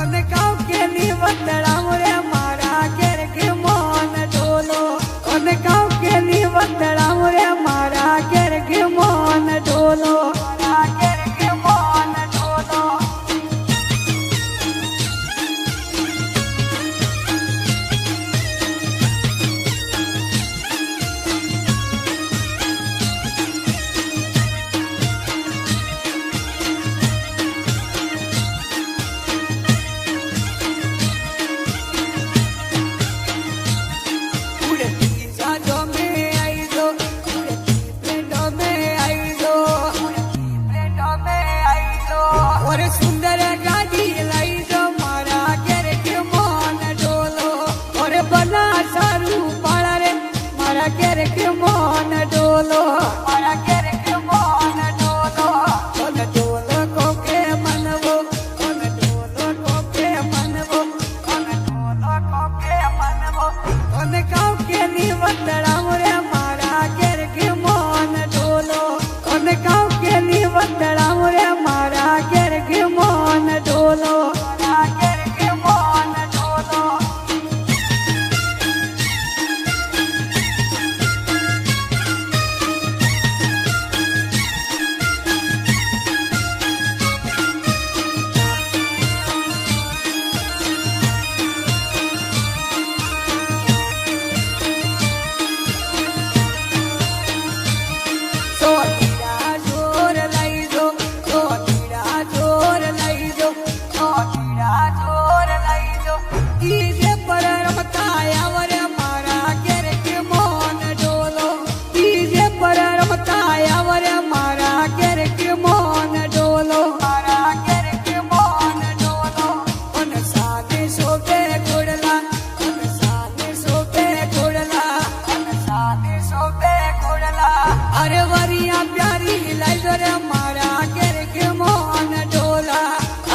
અને કાવ કે ની વતડામ રે મારા ઘેર કે મોન ડોલો અને કાવ કે ની વતડામ રે મારા ઘેર કે મોન ડોલો મારા ઘેર કે મોન ડોલો सुंदर गाड़ी लाई दो मारा घेर के मोन डोलो और बना सारू पाड़ा रे मारा घेर के मोन डोलो मारा घेर के मोन डोलो कोन डोलो को के मनवो कोन डोलो को के मनवो कोन डोलो को के मनवो कोन काव के नी वतड़ाम रे मारा घेर के मोन डोलो कोन काव के नी वतड़ाम रे मारा घेर के मोन डोलो मारा घेर के मोन डोलो अरे वरिया प्यारी लाई दो रे मारा घेर के मोन डोला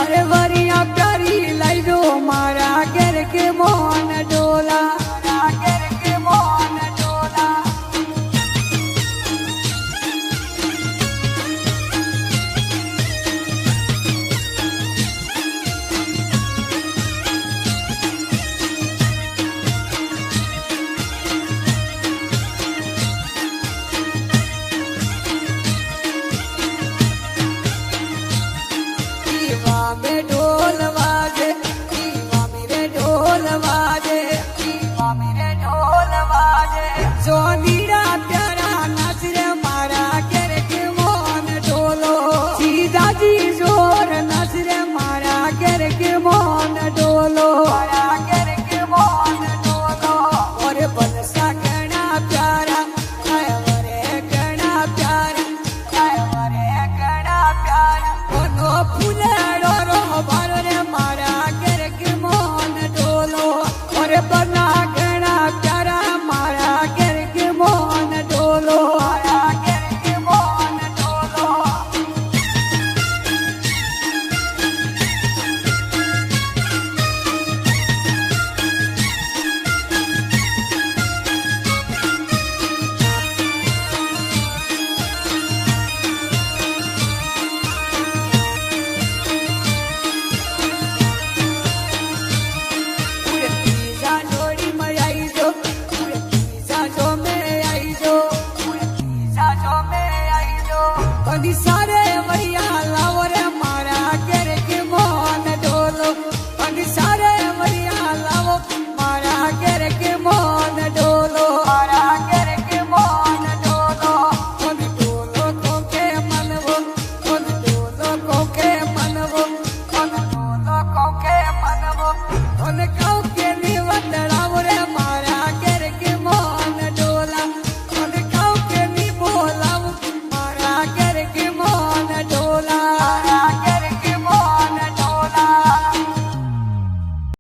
अरे वरिया प्यारी लाई दो मारा घेर के मोन डोला मारा घेर के मोन डोला में ढोल वाजे दीवा मेरे ढोल वाजे दीवा मेरे ढोल वाजे सोनीरा प्यारा नाच रे मारा घेर के मोन डोलो सीधा जी जोर नाच रे मारा घेर के मोन